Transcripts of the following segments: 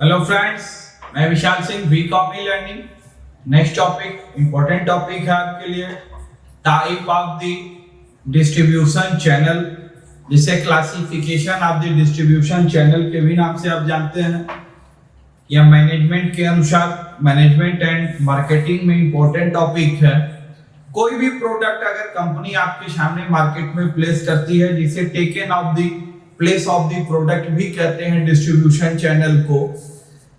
Hello friends, मैं विशाल सिंह वी कॉमी learning. Next topic important topic है आपके लिए, type of the distribution channel, जिसे classification of the distribution channel के भी नाम से आप जानते हैं। यह मैनेजमेंट के अनुसार मैनेजमेंट एंड मार्केटिंग में इंपॉर्टेंट टॉपिक है। कोई भी प्रोडक्ट अगर कंपनी आपके सामने मार्केट में प्लेस करती है, जिसे taken of the place of the product भी कहते हैं डिस्ट्रीब्यूशन चैनल को,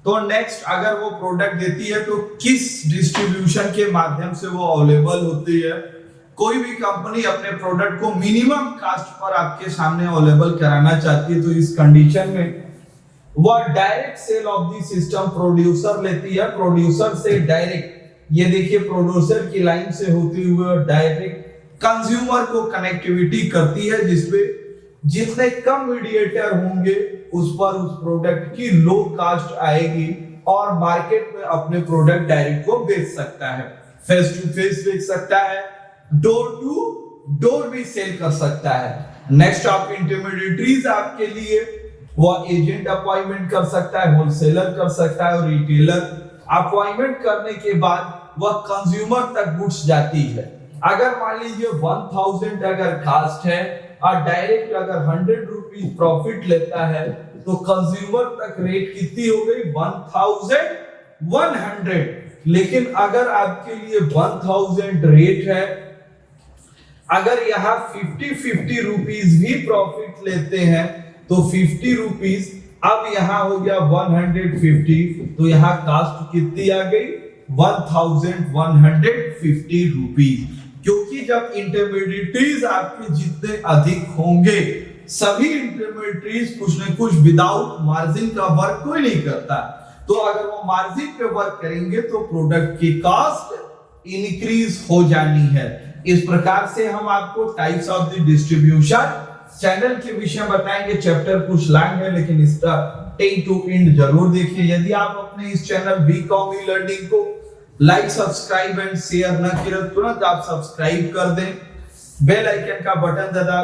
तो नेक्स्ट अगर वो प्रोडक्ट देती है तो किस डिस्ट्रीब्यूशन के माध्यम से वो अवेलेबल होती है। कोई भी कंपनी अपने प्रोडक्ट को मिनिमम कास्ट पर आपके सामने अवेलेबल कराना चाहती है, तो इस कंडीशन में वह direct sale of the system producer लेती है। प्रोड्यूसर से डायरेक्ट, ये देखिए प्रोड्यूसर की लाइन से होती हुई डायरेक्ट कंज्यूमर को कनेक्टिविटी करती है, जिसपे जितने कम मीडिएटर होंगे उस पर उस प्रोडक्ट की लो कास्ट आएगी और मार्केट में अपने प्रोडक्ट डायरेक्ट को बेच सकता है, फेस टू फेस बेच सकता है, डोर टू डोर भी सेल कर सकता है। नेक्स्ट ऑफ इंटरमीडिएटरीज आपके लिए वह एजेंट अपॉइंटमेंट कर सकता है, होलसेलर कर सकता है और रिटेलर अपॉइंटमेंट करने के बाद वह कंज्यूमर तक गुड्स जाती है। अगर मान लीजिए 1000 अगर कास्ट है और डायरेक्ट अगर 100 रुपीज प्रॉफिट लेता है, तो कंज्यूमर तक रेट कितनी हो गई 1100। लेकिन अगर आपके लिए 1000 रेट है, अगर यहाँ 50 रुपीज भी प्रॉफिट लेते हैं तो 50 रुपीज, अब यहाँ हो गया 150, तो यहाँ कास्ट कितनी आ गई 1150 रुपीज। क्योंकि जब इंटरमीडिएटरीज आपके जितने अधिक होंगे, सभी इंटरमीडिएटरीज कुछ न कुछ विदाउट मार्जिन का वर्क कोई नहीं करता, तो अगर वो मार्जिन पे वर्क करेंगे तो प्रोडक्ट की कॉस्ट इंक्रीज हो जानी है। इस प्रकार से हम आपको types of the distribution channel के विषय बताएंगे। चैप्टर कुछ लॉन्ग है, लेकिन इसका टेक टू एंड जरूर देखिए। यदि आप अपने इस चैनल वी कॉमी लर्निंग को लाइक, सब्सक्राइब एंड शेयर न किया, तुरंत आप सब्सक्राइब कर दें, बेल आइकन का बटन दबा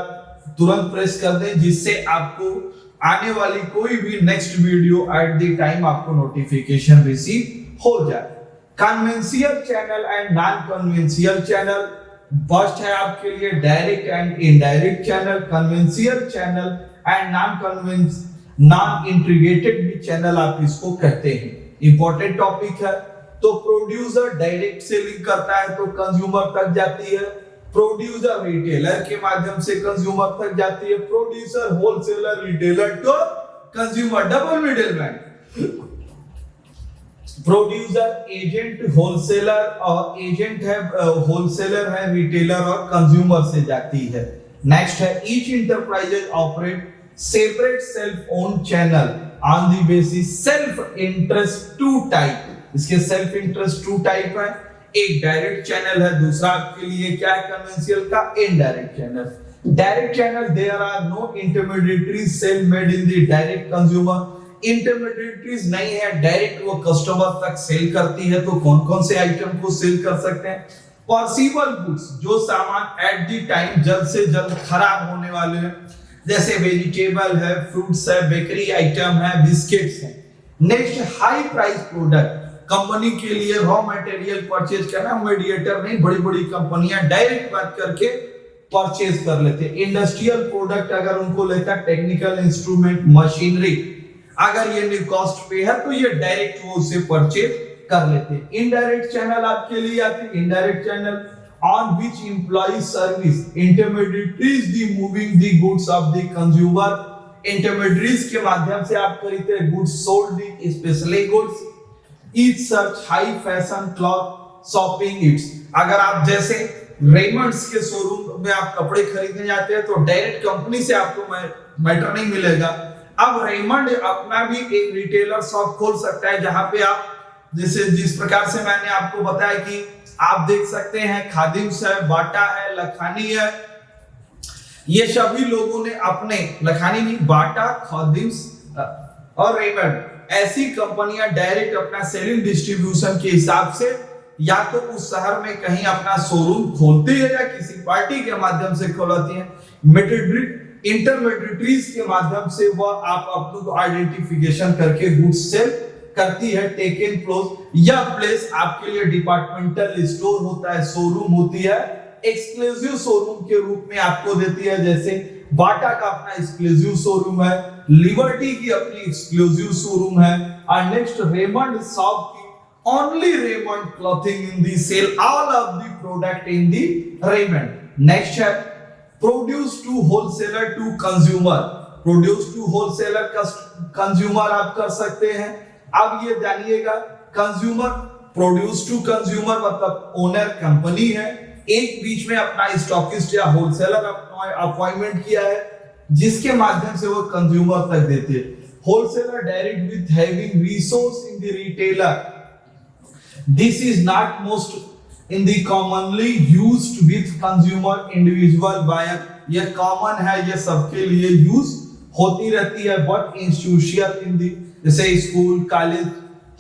तुरंत प्रेस कर दें, जिससे आपको आने वाली कोई भी next video at the time आपको नोटिफिकेशन रिसीव हो जाए। Conventional channel and non conventional channel, first है आपके लिए direct and indirect channel. Conventional channel and non integrated भी चैनल आप इसको कहते हैं। इंपॉर्टेंट टॉपिक है। तो प्रोड्यूसर डायरेक्ट सेलिंग करता है तो कंज्यूमर तक जाती है, प्रोड्यूसर रिटेलर के माध्यम से कंज्यूमर तक जाती है, producer wholesaler retailer to consumer, double middleman. Producer agent wholesaler, और एजेंट है होलसेलर है रिटेलर और कंज्यूमर से जाती है। नेक्स्ट है each enterprises operate separate self own channel on the basis self interest two type. इसके सेल्फ इंटरेस्ट टू टाइप है, एक डायरेक्ट चैनल है, दूसरा आपके लिए क्या है कन्वेंशियल का indirect channel. Direct channel, there are no intermediaries sale made in the direct consumer. Intermediaries नहीं है, डायरेक्ट वो कस्टमर तक सेल करती है। तो कौन कौन से आइटम को सेल कर सकते हैं? पॉसिबल गुड्स, जो सामान एट द टाइम जल्द से जल्द खराब होने वाले हैं, जैसे वेजिटेबल है, फ्रूट्स है, बेकरी आइटम है, बिस्किट्स है। Next high price product, company के लिए रॉ मटेरियल परचेज करना, मीडिएटर नहीं, बड़ी बड़ी कंपनियां डायरेक्ट बात करके परचेज कर लेते हैं। इंडस्ट्रियल प्रोडक्ट अगर उनको लेता है, टेक्निकल इंस्ट्रूमेंट, मशीनरी, अगर ये न्यू कॉस्ट पे है तो ये डायरेक्ट वो उसे परचेज कर लेते हैं। इनडायरेक्ट चैनल आपके लिए आती है, indirect channel on which employ service intermediaries the moving the goods of the consumer. Intermediaries के माध्यम से आप खरीदते हैं goods sold, specially goods Each such high fashion cloth shopping it's, अगर आप जैसे रेमंड्स के शोरूम में आप कपड़े खरीदने जाते हैं तो डायरेक्ट कंपनी से आपको मैटर नहीं मिलेगा। अब रेमंड अपना भी एक रिटेलर शॉप खोल सकता है, जहां पे आप जैसे जिस प्रकार से मैंने आपको बताया कि आप देख सकते हैं खादिम्स है, बाटा है, लखानी है, ये सभी लोगों ने अपने, लखानी नहीं, बाटा, खादिम्स और रेमंड, ऐसी कंपनियां डायरेक्ट अपना सेलिंग डिस्ट्रीब्यूशन के हिसाब से या तो उस शहर में कहीं अपना शोरूम खोलती है या किसी पार्टी के माध्यम से खोलती है। इंटरमीडिएटरीज के माध्यम से वह आप अपने को आइडेंटिफिकेशन करके गुड्स सेल करती है टेकन प्लेस। यह प्लेस आपके लिए डिपार्टमेंटल स्टोर होता है, शोरूम होती है, एक्सक्लूसिव शोरूम के रूप में आपको देती है। जैसे बाटा का अपना एक्सक्लूसिव शोरूम है, लिबर्टी की अपनी एक्सक्लूसिव शोरूम है, और नेक्स्ट रेमंड शॉप की only Raymond clothing in the sale all of the product in the Raymond. Next है produce to wholesaler to consumer. Produce to wholesaler consumer आप कर सकते हैं। अब ये जानिएगा कंज्यूमर, प्रोड्यूस टू कंज्यूमर मतलब ओनर कंपनी है, एक बीच में अपना स्टॉकिस्ट या होलसेलर अपॉइंटमेंट किया है जिसके माध्यम से वो कंज्यूमर तक देते हैं। Wholesaler direct with having resource in the retailer, this is not most in the commonly used with consumer individual buyer। ये कॉमन है, ये सबके लिए यूज होती रहती है, बट इंस्टीट्यूशन इन दी जैसे school, college,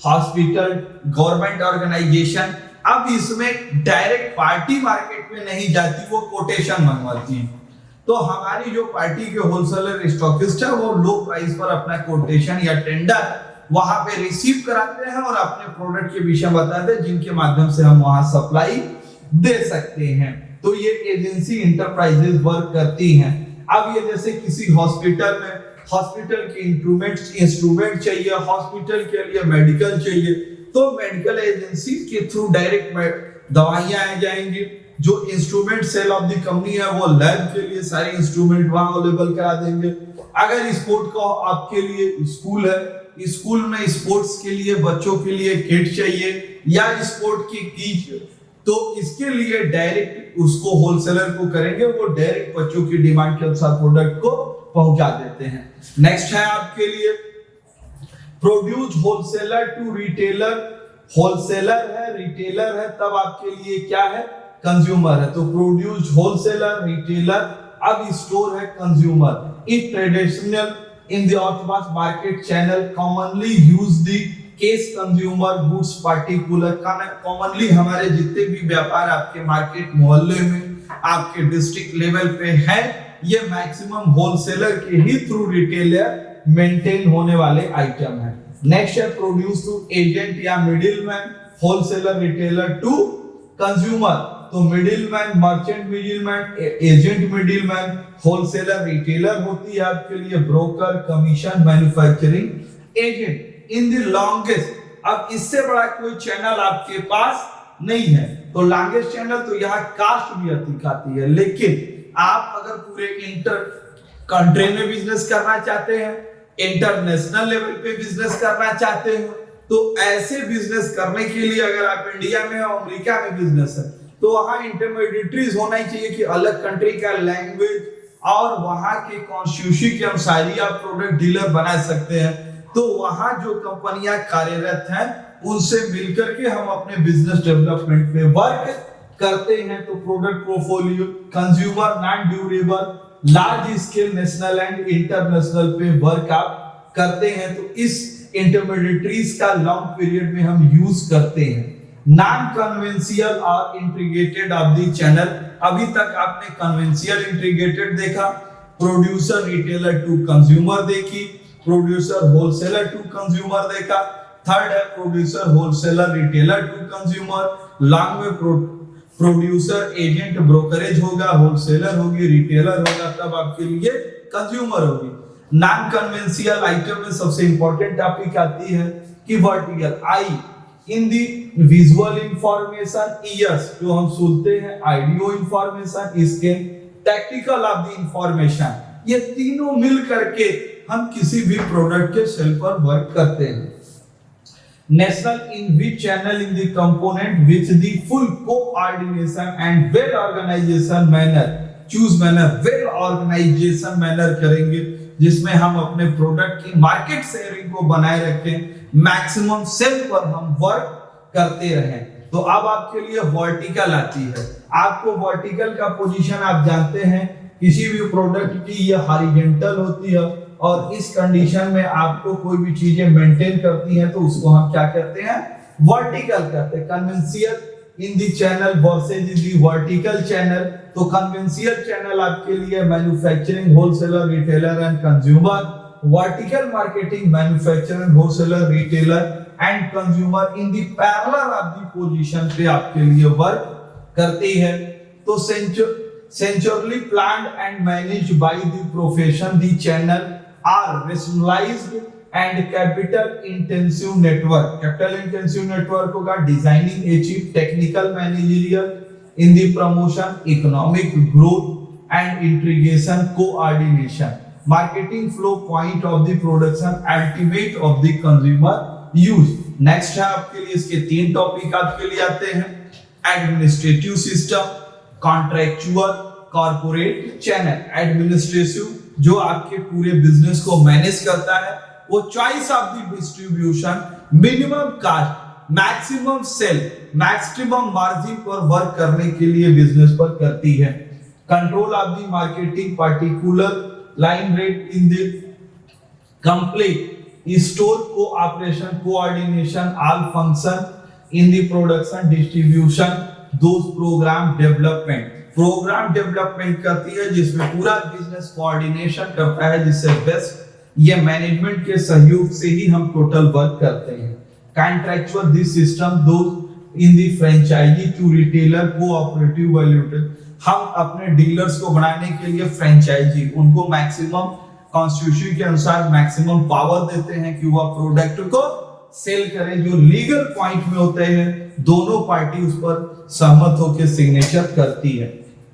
hospital, government organization. अब इसमें डायरेक्ट पार्टी मार्केट में नहीं जाती, वो कोटेशन मंगवाती है। तो हमारी जो पार्टी के होलसेलर स्टॉकिस्ट है वो लो प्राइस पर अपना कोटेशन या टेंडर वहां पे रिसीव कराते हैं और अपने प्रोडक्ट के विषय बताते हैं जिनके माध्यम से हम वहां सप्लाई दे सकते हैं। तो ये एजेंसी इंटरप्राइजेज वर्क करती हैं। अब ये जैसे किसी हॉस्पिटल में हॉस्पिटल के इंस्ट्रूमेंट चाहिए, हॉस्पिटल के लिए मेडिकल चाहिए, तो मेडिकल एजेंसी के थ्रू डायरेक्ट दवाइयां आ जाएंगी। जो instrument sale of the company है वो लैब के लिए सारे इंस्ट्रूमेंट वहां अवेलेबल करा देंगे। अगर स्पोर्ट का आपके लिए स्कूल है, स्कूल में स्पोर्ट्स के लिए बच्चों के लिए किट चाहिए या स्पोर्ट की किट, तो इसके लिए डायरेक्ट उसको होलसेलर को करेंगे, वो डायरेक्ट बच्चों की डिमांड के अनुसार प्रोडक्ट को पहुंचा देते हैं। नेक्स्ट है आपके लिए produce wholesaler to retailer. Wholesaler है, रिटेलर है, तब आपके लिए क्या है, कंज्यूमर है। तो प्रोड्यूस होलसेलर, रिटेलर, अब स्टोर है consumer. It traditional in the authorized market channel commonly use the case consumer goods particular। commonly हमारे जितने भी व्यापार आपके मार्केट मोहल्ले में आपके डिस्ट्रिक्ट लेवल पे है, ये मैक्सिमम होलसेलर के ही थ्रू रिटेलर मेंटेन होने वाले आइटम है। नेक्स्ट है प्रोड्यूस टू एजेंट या middleman, wholesaler retailer to consumer. तो middleman, merchant middleman, agent middleman, wholesaler retailer होती है आपके लिए, broker, commission, manufacturing agent in the longest. अब इससे बड़ा कोई चैनल आपके पास नहीं है, तो लॉन्गेस्ट चैनल तो यहाँ कास्ट भी अधिक आती है। लेकिन आप अगर पूरे इंटर कंट्री में बिजनेस करना चाहते हैं, इंटरनेशनल लेवल पे बिजनेस करना चाहते हो, तो ऐसे बिजनेस करने के लिए अगर आप इंडिया में और अमेरिका में बिजनेस है तो वहां इंटरमीडिएटरीज होना ही चाहिए कि अलग कंट्री का लैंग्वेज और वहां के कॉन्स्टिट्यूशन के अनुसार ही आप प्रोडक्ट डीलर बना सकते हैं। तो वहां जो कंपनियां कार्यरत हैं उनसे मिलकर के हम अपने बिजनेस डेवलपमेंट पे वर्क करते हैं। तो product portfolio, consumer, non durable, large scale, national and international पे वर्क आप करते हैं। तो इस इंटरमीडिएटरीज का लॉन्ग पीरियड में हम यूज करते हैं। नॉन कन्वेंशियल और इंटीग्रेटेड ऑफ द चैनल। अभी तक आपने कन्वेंशियल इंटीग्रेटेड देखा, प्रोड्यूसर रिटेलर टू कंज्यूमर देखी, प्रोड्यूसर होलसेलर टू कंज्यूमर देखा। थर्ड है producer wholesaler retailer to consumer. Long में प्रोड्यूसर एजेंट ब्रोकरेज होगा, होलसेलर होगी, रिटेलर होगा, तब आपके लिए कंज्यूमर होगी। नॉन कन्वेंशियल आइटम में सबसे इंपॉर्टेंट टॉपिक आती है कि वर्टिकल आई इन दी विजुअल इंफॉर्मेशन, ईयर्स जो हम सुनते हैं, ऑडियो इंफॉर्मेशन, इसके टैक्टिकल ऑफ द इंफॉर्मेशन, ये तीनों मिल करके हम किसी भी प्रोडक्ट के सेल पर वर्क करते हैं। National in which channel in the component which the full coordination and well organization manner, choose manner, well organization manner करेंगे जिसमें हम अपने प्रोडक्ट की मार्केट शेयरिंग को बनाए रखें, मैक्सिमम सेल पर हम वर्क करते रहें। तो अब आपके लिए वर्टिकल आती है। आपको वर्टिकल का पोजीशन आप जानते हैं, किसी भी प्रोडक्ट की ये हॉरिजॉन्टल होती है और इस कंडीशन में आपको कोई भी चीजें मेंटेन करती हैं तो उसको हम क्या कहते हैं, वर्टिकल कहते हैं। Conventional in the channel versus in the vertical channel. तो कन्वेंशियल चैनल आपके लिए manufacturing, wholesaler, retailer and consumer. Vertical marketing, manufacturer, wholesaler, retailer and consumer in the parallel of the position पे आपके लिए वर्क करती है। तो centrally planned and managed by the profession, the channel are rationalized and capital intensive network होगा designing achieve technical managerial in the promotion, economic growth and integration coordination, marketing flow point of the production, ultimate of the consumer use। Next है आपके लिए, इसके 3 topic आपके लिए आते हैं, administrative system, contractual, corporate channel. Administrative जो आपके पूरे बिजनेस को मैनेज करता है, वो choice of the distribution, minimum cost, maximum sale, maximum margin पर वर्क करने के लिए बिजनेस पर करती है। Control of the marketing, particular line rate in the complete store cooperation, coordination, all function in the production, distribution, those program development करती है जिसमें पूरा बिजनेस कोऑर्डिनेशन करता है, जिससे बेस्ट ये मैनेजमेंट के सहयोग से ही हम टोटल वर्क करते हैं। कॉन्ट्रैक्चुअल दिस सिस्टम दो in the franchisee to retailer cooperative वैल्यूटेड, हम अपने डीलर्स को बनाने के लिए फ्रेंचाइजी उनको मैक्सिमम कॉन्स्टिट्यूशन के अनुसार मैक्सिमम पावर देते हैं कि वह प्रोडक्ट को सेल करें। जो लीगल पॉइंट में होते हैं दोनों पार्टी उस पर सहमत होकर सिग्नेचर करती है।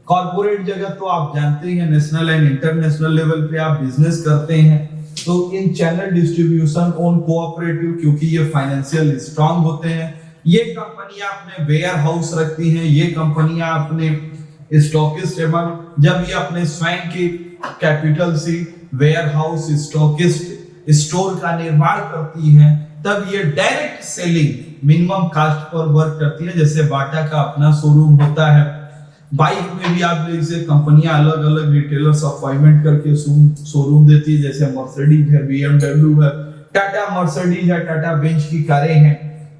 कॉर्पोरेट जगत तो आप जानते हैं, नेशनल एंड इंटरनेशनल लेवल पे आप बिजनेस करते हैं, तो इन चैनल डिस्ट्रीब्यूशन ओन कोऑपरेटिव, क्योंकि ये फाइनेंशियल स्ट्रांग होते हैं, ये कंपनियां अपने वेयर हाउस रखती हैं, ये कंपनियां अपने स्टॉकिस्ट एवं जब ये अपने स्वयं के कैपिटल से वेयर हाउस, स्टॉकिस्ट, स्टोर का निर्माण करती हैं, तब ये डायरेक्ट सेलिंग मिनिमम कास्ट पर वर्क करती है। जैसे बाटा का अपना शोरूम होता है, बाइक में भी आप जैसे कंपनियां अलग अलग रिटेलर्स अपॉइंटमेंट करके शोरूम देती है, जैसे मर्सिडीज है, BMW है, टाटा मर्सिडीज है, टाटा बेंच की कारें हैं।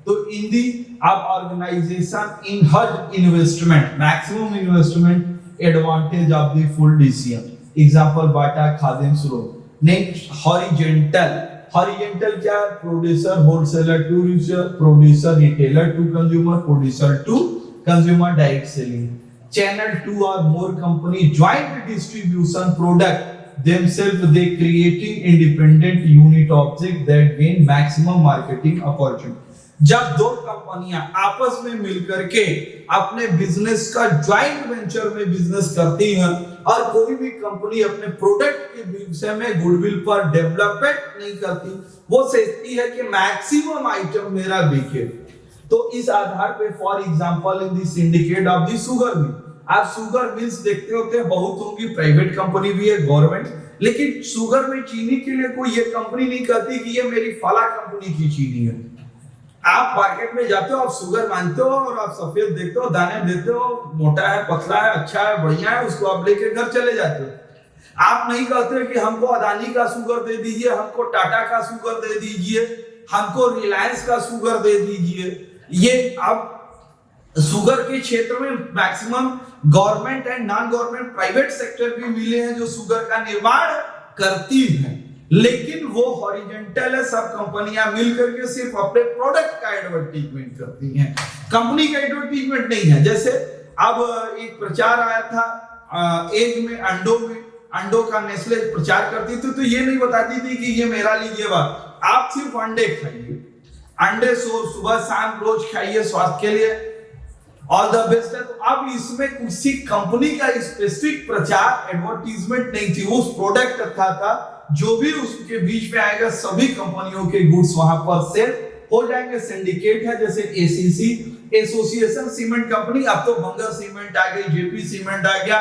तो इन दी आप ऑर्गेनाइजेशन इन हर investment, maximum investment advantage of the full decision. Example Bata, Khadim, स्रोत। नेक्स्ट हॉरिजॉन्टल क्या है? Producer wholesaler to producer, retailer to consumer, producer to consumer, direct selling. Channel 2 or more company joint distribution product themselves, they creating independent unit object that gain maximum marketing opportunity। जब दो कंपनियां आपस में मिलकर के अपने बिजनेस का joint venture में बिजनेस करती हैं और कोई भी कंपनी अपने प्रोडक्ट के विषय में गुडविल पर डेवलपमेंट नहीं करती, वो सोचती है कि मैक्सिमम आइटम मेरा बिके। तो इस आधार पे for example in the syndicate of the sugar mill, आप शुगर मिल्स देखते होते हैं, बहुत होंगी, प्राइवेट कंपनी भी है, गवर्नमेंट, लेकिन शुगर में चीनी के लिए कोई ये कंपनी नहीं कहती कि ये मेरी फला कंपनी की चीनी है। आप मार्केट में जाते हो, आप शुगर मानते हो और आप सफेद देखते हो, दाने देते हो, मोटा है, पतला है, अच्छा है, बढ़िया है, उसको आप लेके घर चले जाते हो। आप नहीं कहते कि हमको अदानी का शुगर दे दीजिए, हमको टाटा का शुगर दे दीजिए, हमको रिलायंस का शुगर दे दीजिए। ये अब शुगर के क्षेत्र में maximum government and non government private sector भी मिले हैं जो शुगर का निर्माण करती हैं, लेकिन वो हॉरिजॉन्टल है, सब कंपनियां मिलकर के सिर्फ अपने प्रोडक्ट का एडवर्टाइजमेंट करती हैं, कंपनी का एडवर्टाइजमेंट नहीं है। जैसे अब एक प्रचार आया था एग में, अंडों का नेस्ले प्रचार करती थी, तो ये नहीं बताती थी कि ये मेरा लीजिए बात, आप सिर्फ अंडे खाइए, अंडे सुबह शाम रोज खाइए, स्वास्थ्य के लिए ऑल द बेस्ट है। तो अब इसमें किसी कंपनी का स्पेसिफिक प्रचार एडवर्टाइजमेंट नहीं थी, उस प्रोडक्ट था जो भी उसके बीच में आएगा सभी कंपनियों के गुड्स वहां पर सेल हो जाएंगे। सिंडिकेट है जैसे एसीसी, एसोसिएशन सीमेंट कंपनी, अब तो बंगर सीमेंट आ गई, जेपी सीमेंट आ गया,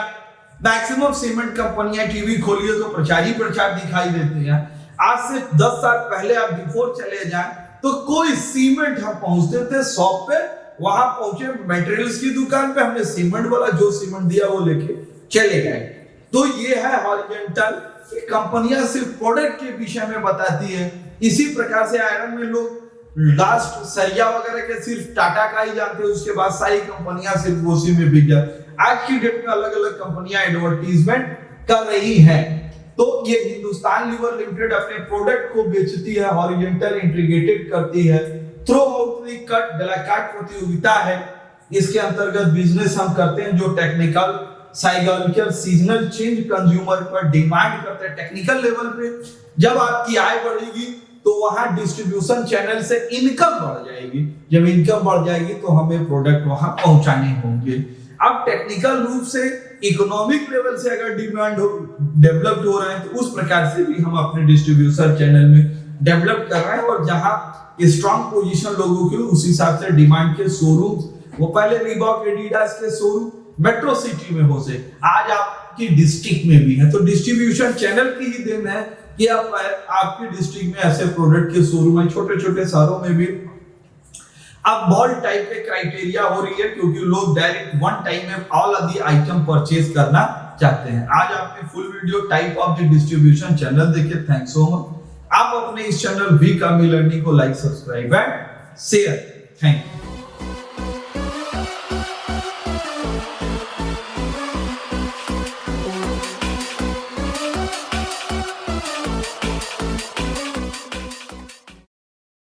मैक्सिमम सीमेंट कंपनियां टीवी खोलिए तो प्रचार ही प्रचार दिखाई देते हैं। आज से 10 साल पहले आप बिफोर चले जाएं तो कोई सीमेंट हम पहुंचते थे शॉप पे, वहां पहुंचे मटेरियल्स की दुकान पे, हमने सीमेंट वाला जो सीमेंट दिया वो लेके चले गए। तो ये है हॉरिजॉन्टल, कंपनियां सिर्फ प्रोडक्ट के विषय में बताती है। इसी प्रकार से आयरन में लोग लास्ट सरिया वगैरह के सिर्फ टाटा का ही जानते हैं, उसके बाद सारी कंपनियां सिर्फ उसी में बिक जाती। आज की डेट में अलग अलग कंपनियां एडवर्टाइजमेंट कर रही हैं। तो ये हिंदुस्तान लीवर लिमिटेड अपने प्रोडक्ट को बेचती है, हॉरिजॉन्टल इंटीग्रेटेड करती है, थ्रू आउट द कट डेलाकार्ट प्रतियोगिता है, इसके अंतर्गत बिजनेस हम करते हैं जो technical, psychological, seasonal change consumer पर डिमांड करते हैं। टेक्निकल लेवल पे जब आपकी आय बढ़ेगी तो वहां डिस्ट्रीब्यूशन चैनल से इनकम बढ़ जाएगी, जब इनकम बढ़ जाएगी तो हमें प्रोडक्ट वहां पहुंचाने होंगे। अब टेक्निकल रूप से इकोनॉमिक लेवल से अगर डिमांड डेवलप्ड हो रहे हैं तो उस प्रकार से भी हम अपने डिस्ट्रीब्यूशन चैनल में डेवलप कर रहे हैं, और जहां स्ट्रॉन्ग पोजीशन लोगों की उस हिसाब से डिमांड के शोरूम, वो पहले रीबॉक एडिडास के शोरूम मेट्रो सिटी में हो से आज आपकी डिस्ट्रिक्ट में भी है, तो डिस्ट्रीब्यूशन चैनल की ही देन है कि आपकी डिस्ट्रिक्ट में ऐसे प्रोडक्ट के शोरूम है। छोटे छोटे शहरों में भी अब बहुत टाइप के क्राइटेरिया हो रही है, क्योंकि लोग डायरेक्ट वन टाइम में all of the item purchase करना चाहते हैं। आज आपने full video type of the distribution channel देखे, थैंक्स सो मच। आप अपने इस चैनल वी कमी लर्निंग को like, subscribe and share. Thank you.